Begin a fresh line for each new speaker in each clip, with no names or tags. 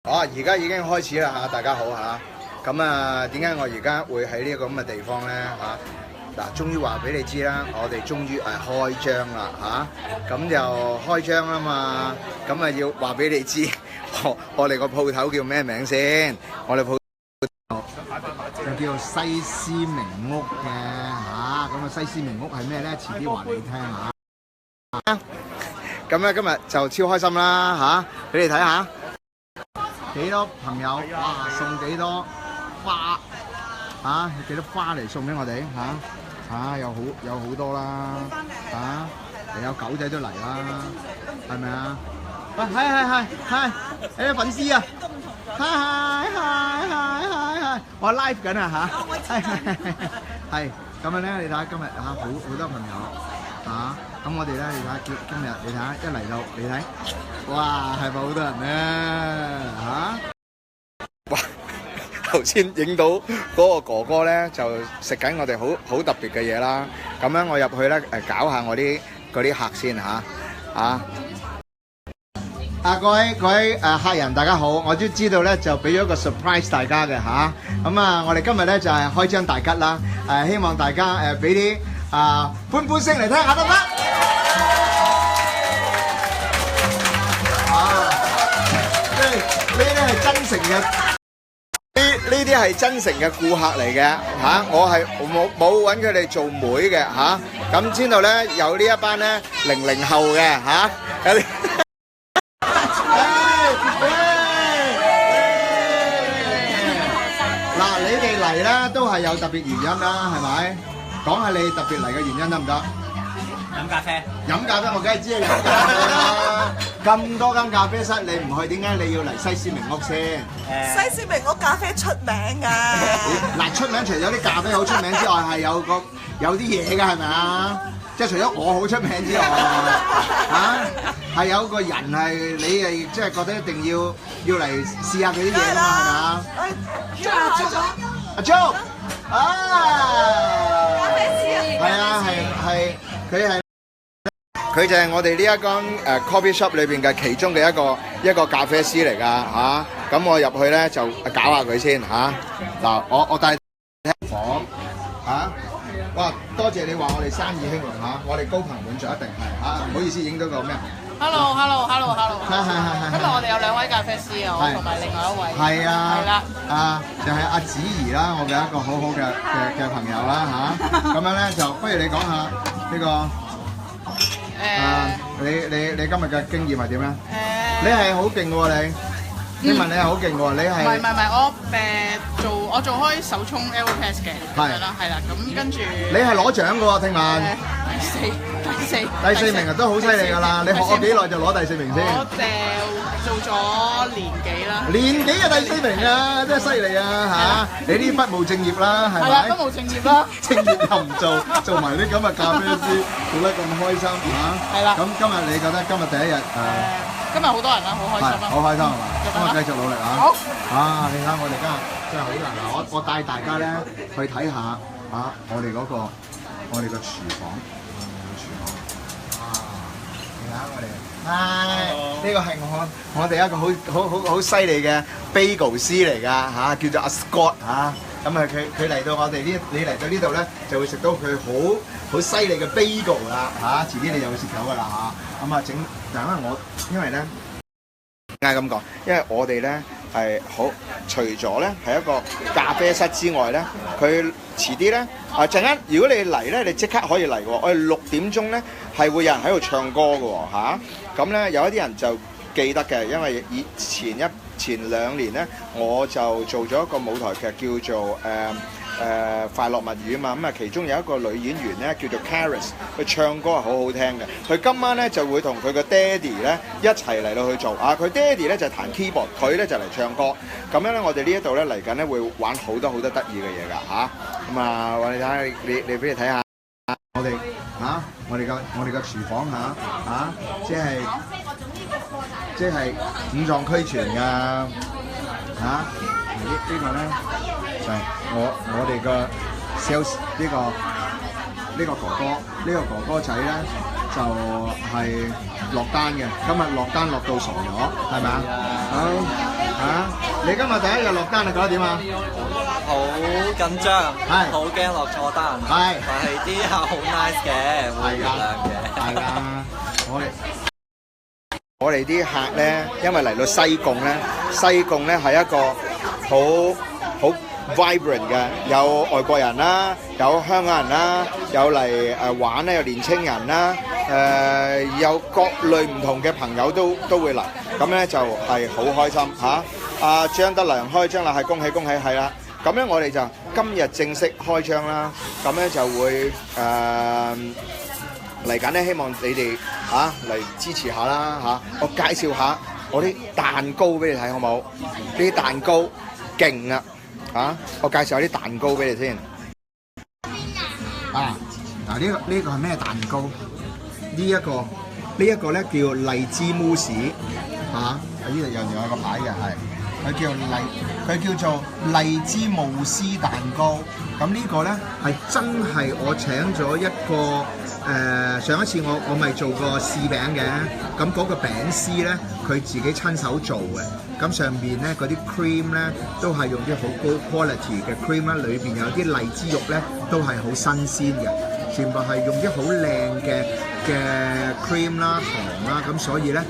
而家已經開始啦嚇，大家好嚇。咁啊，點解我而家會喺呢個咁嘅地方咧嚇？嗱，終於話俾你知啦，我哋終於開張啦嚇。咁就開張啦嘛，咁啊要話俾你知，我哋個鋪頭叫咩名先？我哋鋪頭就叫做西施明屋嘅嚇。咁啊，西施明屋係咩咧？遲啲話你聽嚇。咁咧今日就超開心啦嚇，俾你睇下。幾多朋友哇送幾多花嚇？幾多花嚟送俾我哋嚇？有好多啦嚇，有狗仔都嚟啦，係咪啊？喂，係，你啲粉絲啊，係，我 live 緊啊嚇，係咁樣咧，你睇下今日嚇好多朋友嚇，咁我哋咧你睇下今日你睇下一嚟到你睇。哇，係咪好多人咧嚇？哇！頭先影到嗰個哥哥咧，就食緊我哋好特別嘅嘢啦。咁樣我入去咧搞下我啲嗰啲客先嚇。各位客人大家好，我都知道咧就俾咗個 surprise 大家嘅嚇。咁啊，我哋今日咧就係開張大吉啦。希望大家俾啲歡聲嚟聽下得唔得？呢啲係真誠嘅，呢啲係真誠嘅顧客嚟嘅嚇，我係冇揾佢哋做妹嘅嚇。咁知道咧有呢一班咧00後嘅嚇，有啲嗱，你哋嚟咧都係有特別原因啦，係咪？講下你特別嚟嘅原因得唔得？
飲咖啡，
我梗係知你飲咖啡啦。咁多間咖啡室你唔去，點解你要嚟西施明屋先？
西施明屋咖啡出名㗎。
嗱，出名除咗啲咖啡好出名之外，係有啲嘢㗎，係咪啊？即係除咗我好出名之外，係有個人係你係即係覺得一定要嚟試下佢啲嘢㗎嘛，係咪啊？阿 Jo，
咖啡師啊！
係啊，佢就係我哋呢一間coffee shop 裏邊嘅其中嘅一個咖啡師嚟㗎嚇。咁我入去咧就搞下佢先嚇。嗱，我帶廳房嚇。哇，多謝你話我哋生意興隆嚇，我哋高朋滿座一定係嚇。唔好意思，影到個咩
Hello。
係。
今日我哋有2位咖啡師啊，我同埋另外一位。
係啊。
係啦。
就係阿子怡啦，我嘅一個好嘅朋友啦嚇。咁樣咧就不如你講下呢個。你今日嘅經驗係點咧？你係好勁喎你，聽聞你係好勁喎，你係
唔係我做開手沖 Aeropress 嘅，係啦，咁跟住
你係攞獎嘅喎，聽聞第四名啊，都好犀利㗎啦！你學咗幾耐就攞第4名先？
我做咗年幾啦。
年幾啊第4名啊，真係犀利啊嚇！你呢啲不務正業啦，係咪？
係啦，不務正業啦。
正業又唔做埋啲咁嘅咖啡師，做得咁開心嚇。
係啦。
咁今日你覺得今日第一日
今日好多人啦，好開心啊！
好開心係嘛？咁啊繼續努力啊！
好。
你睇我哋今日真係好難啊！我帶大家咧去睇下我哋個廚房。你睇下我哋，呢個係我哋一個好犀利嘅 bagel 師嚟㗎嚇，叫做阿 Scott 嚇。咁佢嚟到我哋你嚟到呢度咧，就會食到佢好犀利嘅 bagel 啦嚇。遲啲你就會食到㗎啦嚇。咁但係因為咧點解咁講？因為我哋咧係除咗咧係一個咖啡室之外咧，佢遲啲咧陣間如果你嚟咧，你即刻可以嚟喎。我哋6點鐘咧係會有人喺度唱歌嘅喎嚇。咁咧有一啲人就記得嘅，因為前2年咧我就做咗一個舞台劇叫做快樂物語啊嘛。咁其中有一個女演員咧叫做 Caris， 佢唱歌係好好聽嘅。佢今晚咧就會同佢個爹哋咧一齊嚟到去做佢爹哋咧就彈 keyboard， 佢咧就嚟唱歌。咁樣咧我哋呢一度咧嚟緊咧會玩好多得意嘅嘢㗎嚇。咁我哋睇下你俾你睇下我哋我哋個廚房即係五臟俱全㗎呢個咧就係我哋個 sales 呢個哥哥仔咧就係落單嘅，今日落單落到傻咗，係咪啊？好你今日第一日落單，你覺得點啊？
好緊張，
係
好驚落錯單，
係
但係啲客好 nice 嘅，會原諒嘅，
係啊，我哋啲客咧，因為嚟到西貢咧，西貢咧係一個好 vibrant 嘅，有外國人啦，有香港人啦，有嚟玩咧，有年青人啦，有各類唔同嘅朋友都會嚟，咁咧就係好開心嚇。阿張德良開張啦，係恭喜恭喜，係啦。咁咧我哋就今日正式開張啦，咁咧就會嚟緊咧，希望你哋嚟支持下啦。我介紹下我啲蛋糕俾你睇好冇？呢啲蛋糕勁啊！我介紹下啲蛋糕俾你先。嗱呢個係咩蛋糕？呢一個咧叫荔枝慕斯呢度有個牌嘅係。佢叫做荔枝慕斯蛋糕，咁呢個咧係真係我請咗一個上一次我咪做過試餅嘅，咁嗰個餅師咧佢自己親手做嘅，咁上面咧嗰啲 cream 咧都係用啲好高 quality 嘅 cream 啦，裏邊有啲荔枝肉咧都係好新鮮嘅，全部係用啲好靚嘅 cream 啦糖啦，咁所以咧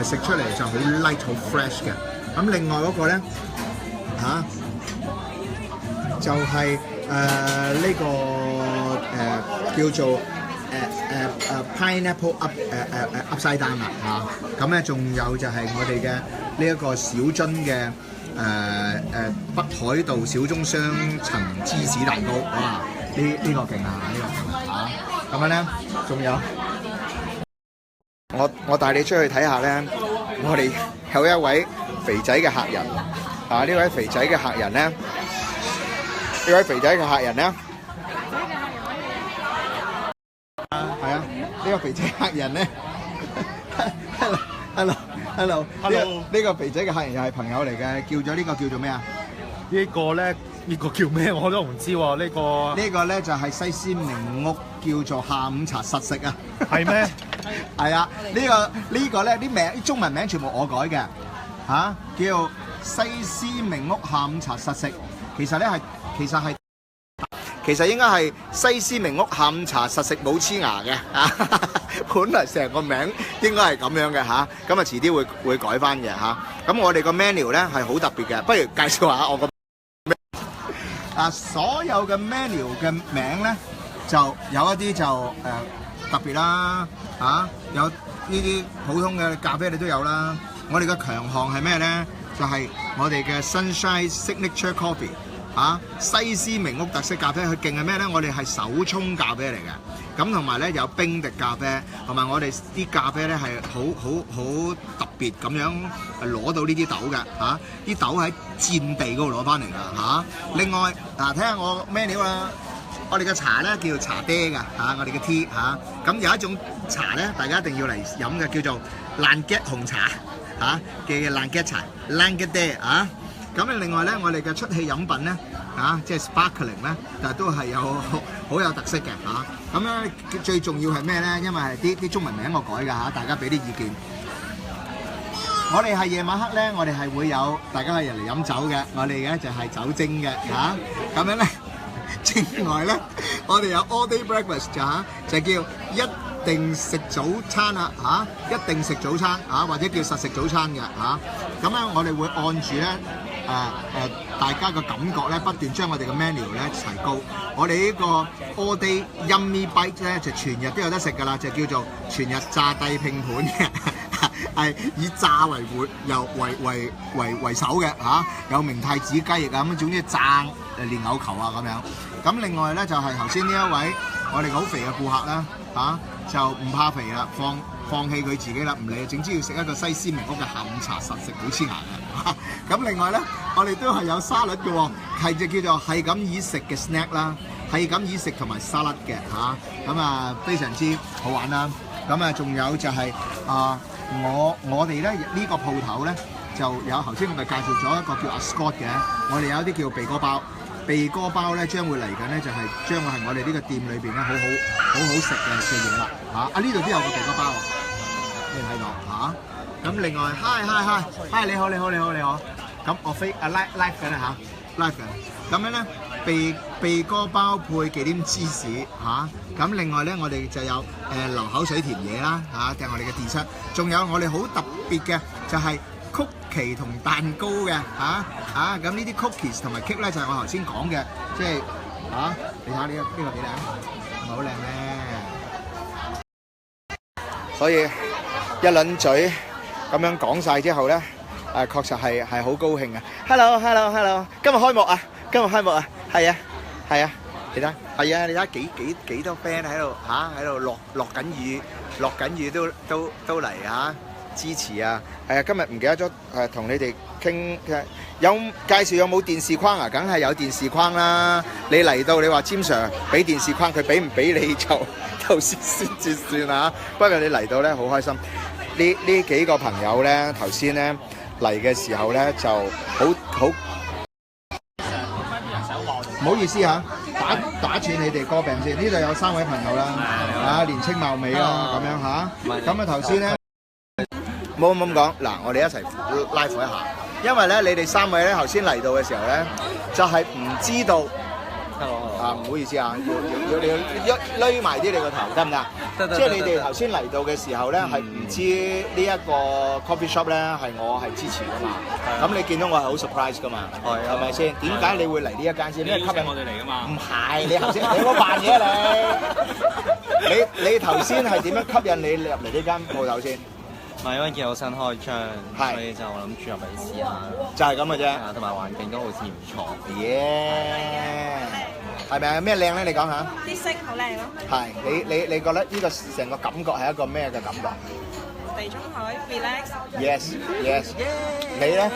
食出嚟就好 light 好 fresh 嘅。咁另外嗰個咧就係呢個叫做pineapple upside down 啦咁咧仲有就係我哋嘅呢一個小樽嘅北海道小中雙層芝士蛋糕，哇！呢個勁啊！咁樣咧仲有我帶你出去睇下咧，我哋有一位肥仔嘅客人呢位肥仔嘅客人咧，呢個肥仔客人咧 ，hello，呢個肥仔嘅客人又係朋友嚟嘅，叫做呢個叫做咩啊？
呢個叫咩我都唔知喎。
呢個咧就係西施名屋叫做下午茶實食啊。
係咩？
係啊，呢個咧啲名中文名全部我改嘅叫西施名屋下午茶實食，其實應該係西施名屋下午茶實食冇黐牙嘅本來成個名應該係咁樣嘅咁啊遲啲會改翻嘅咁我哋個 menu 咧係好特別嘅，不如介紹下我個所有嘅 menu 嘅名咧就有一啲就特別啦有呢啲普通嘅咖啡你都有啦。我哋嘅強項係咩咧？就係我哋嘅 Sunshine Signature Coffee 西施名屋特色咖啡。佢勁係咩咧？我哋係手沖咖啡嚟嘅，咁同埋咧有冰滴咖啡，同埋我哋啲咖啡咧係好特別咁樣攞到呢啲豆嘅啲豆喺戰地嗰度攞翻嚟㗎另外睇下我 menu 啦，我哋嘅茶咧叫茶爹㗎我哋嘅 tea 咁有一種茶咧，大家一定要嚟飲嘅，叫做爛 get 紅茶嘅爛 get 茶爛 get 爹咁另外咧，我哋嘅出氣飲品咧即係 sparkling 咧，但係都係有好有特色嘅咁咧最重要係咩咧？因為係啲中文名我改㗎大家俾啲意見。我哋係夜晚黑咧，我哋係會有大家係入嚟飲酒嘅，我哋嘅就係酒精嘅咁樣咧。另外咧，我哋有 all day breakfast 就叫一定食早餐一定食早餐或者叫實食早餐嘅咁咧我哋會按住咧大家嘅感覺咧，不斷將我哋嘅 menu 咧提高。我哋呢個 all day yummy bite 咧就全日都有得食㗎啦，就叫做全日炸帝拼盤嘅，係以炸為首嘅有明太子雞翼咁，總之炸蓮藕球咁樣。咁另外咧就係頭先呢一位我哋好肥嘅顧客啦就唔怕肥啦，放棄佢自己啦，唔理，總之要食一個西施名屋嘅下午茶實食，好黐牙嘅咁另外咧，我哋都係有沙律嘅喎，係就叫做係咁以食嘅 snack 啦，係咁以食同埋沙律嘅咁非常之好玩啦。咁仲有就係我哋咧呢個鋪頭咧就有頭先我咪介紹咗一個叫阿 Scott 嘅，我哋有一啲叫鼻哥包。鼻哥包咧將會嚟緊咧，就係將會係我哋呢個店裏邊咧好食嘅嘢啦呢度都有個鼻哥包你睇到咁另外 hi 你好咁我飛live 緊啦嚇，live 緊。咁樣咧，鼻哥包配忌廉芝士嚇。咁另外咧，我哋就有流口水甜嘢啦嚇，就係我哋嘅 dessert。仲有我哋好特別嘅就係曲奇同蛋糕嘅嚇。咁呢啲 cookies 同埋 cake 咧就係我頭先講嘅，即係你睇下呢個幾靚，係咪好靚咧？所以一輪嘴咁樣講晒之後咧，確實係好高興啊 ！Hello，今日開幕啊！係啊，你睇，係啊，你睇幾多 friend 喺度喺度落緊雨都嚟支持啊！今日唔記得咗同你哋傾有介紹有冇電視框啊？梗係有電視框啦！你嚟到你話詹 Sir 俾電視框，佢俾唔俾你就先至算啊！不過你嚟到咧好開心，呢幾個朋友咧頭先咧嚟嘅時候咧就好唔好意思打斷你哋歌病先。呢度有3位朋友啦，年青貌美啦，咁樣咁啊頭先咧。冇咁講，嗱，我哋一齊拉闊一下，因為咧，你哋3位咧頭先嚟到嘅時候咧，就係唔知道，唔好意思啊，要你攣埋啲你個頭得唔得？即係你哋頭先嚟到嘅時候咧，係唔知呢一個 coffee shop 咧係我係支持噶嘛？咁你見到我係好 surprise 噶嘛？係咪先？點解你會嚟呢一間先？因為吸引我哋嚟噶嘛？唔係，你頭先你冇扮嘢你頭先係點樣吸引你入嚟呢間鋪頭先？
唔係因為見到新開張，所以就諗住入嚟試下，
就係咁嘅啫。
同埋環境都好似唔錯。
耶，係咪啊？咩靚咧？你講下。
啲色好靚咯。
係，你覺得呢個成個感覺係一個咩嘅感覺？
地中海 relax。
Yes。你咧？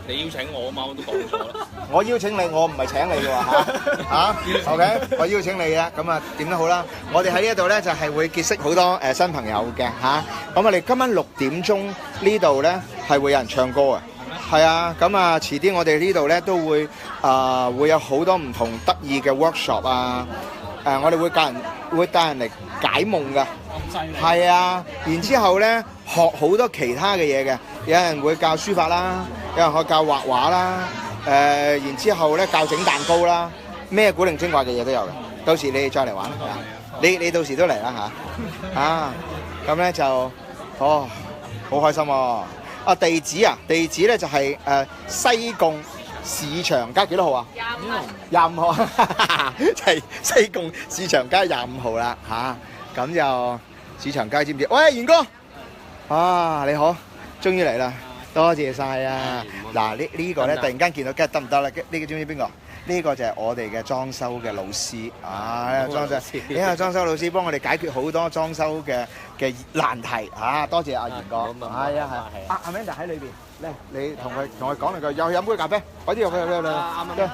你邀請我啊嘛，我都講咗啦。
我邀請你，我唔係請你嘅喎OK， 我邀請你啊，咁啊點都好啦。我哋喺呢一度咧就係會結識好多新朋友嘅咁我哋今晚6點鐘呢度咧係會有人唱歌啊。係啊，咁啊遲啲我哋呢度咧都會會有好多唔同得意嘅 workshop 啊。我哋會帶人嚟解夢㗎。咁犀利。係啊，然之後咧學好多其他嘅嘢嘅，有人會教書法啦。有人可以教畫畫啦，然之後咧教整蛋糕啦，咩古靈精怪嘅嘢都有嘅。到時你哋再嚟玩，你到時都嚟啦咁咧就好開心喎。地址咧就係西貢市場街幾多號啊？25號就係西貢市場街25號啦咁就市場街知唔知？喂，元哥你好，終於嚟啦！多謝晒啊！嗱，呢個咧突然間見到，梗係得唔得啦？呢個知唔知邊個？呢個就係我哋嘅裝修嘅老師裝修老師幫我哋解決好多裝修嘅難題多謝阿元哥。係啊。阿 Amanda 喺裏邊咧，你同佢講兩句，又飲杯咖啡，快啲入去。啱啱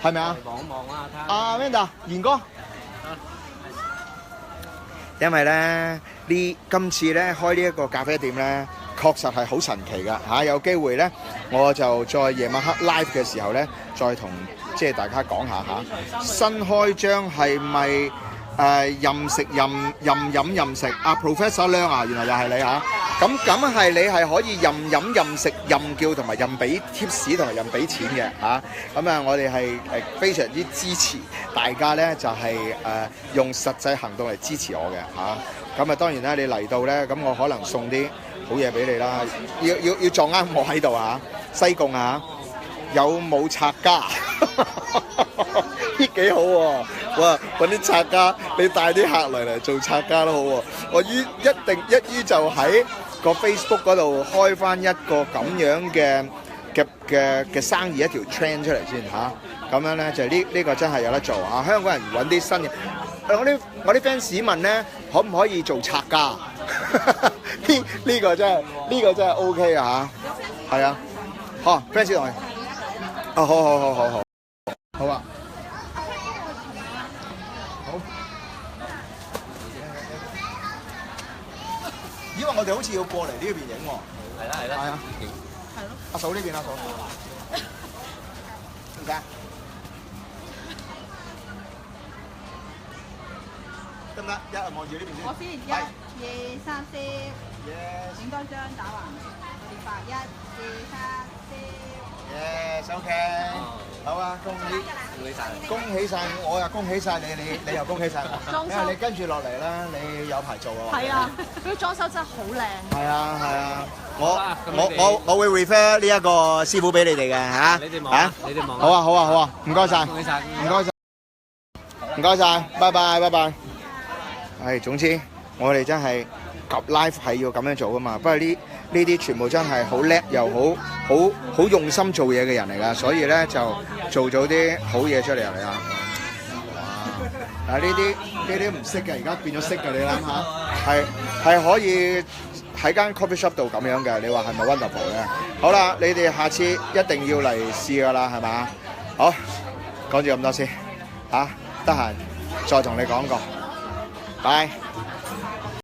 係咪啊？望一望啦，睇下。阿 Amanda，元哥。因為咧今次咧開呢一個咖啡店咧。確實係好神奇㗎有機會咧，我就再夜晚黑 live 嘅時候咧，再同即係大家講下新開張係咪任食任飲任食Professor 亮啊，原來又係你咁係你係可以任飲任食任叫同埋任俾 tips 同埋任俾錢嘅咁啊，我哋係非常之支持大家咧，就係用實際行動嚟支持我嘅咁啊，當然啦，你嚟到咧，咁我可能送啲好嘢俾你啦，要撞啱我喺度西貢有冇拆家？呢幾好喎！哇，揾啲拆家，你帶啲客嚟做拆家都好喎。我一於就喺個 Facebook 嗰度開翻一個咁樣嘅生意一條 trend 出嚟先咁樣咧就呢個真係有得做香港人揾啲新嘅。我啲 fans 問咧，可唔可以做拆家？呢個真係 OK 啊係啊，fans 同你好啊，因為我哋好似要過嚟呢邊影喎。係啦。阿嫂呢邊，阿嫂。點解？得唔得？一人望住呢邊先。
我先1、2、3、4，影多張打橫，我哋拍1、2、3。
Yes，OK，好啊，恭喜晒，我又恭喜晒你，你又恭喜晒我，因為你跟住落嚟啦，你有排做啊。
係啊，佢啲裝修真係好靚。
係啊係啊，我會 refer 呢一個師傅俾你哋嘅嚇。
你哋望，你哋望。
好啊好啊好啊，唔該晒，
恭喜晒，
唔該晒，唔該晒，拜拜拜拜。係總之，我哋真係及 live 係要咁樣做噶嘛。不過呢啲全部真係好叻又好用心做嘢嘅人嚟㗎，所以咧就做咗啲好嘢出嚟啊！哇！嗱呢啲唔識嘅，而家變咗識嘅，你諗下，係可以喺間 coffee shop 度咁樣嘅，你話係咪 wonderful 咧？好啦，你哋下次一定要嚟試㗎啦，係嘛？好，講住咁多先嚇，得閒再同你講過，拜。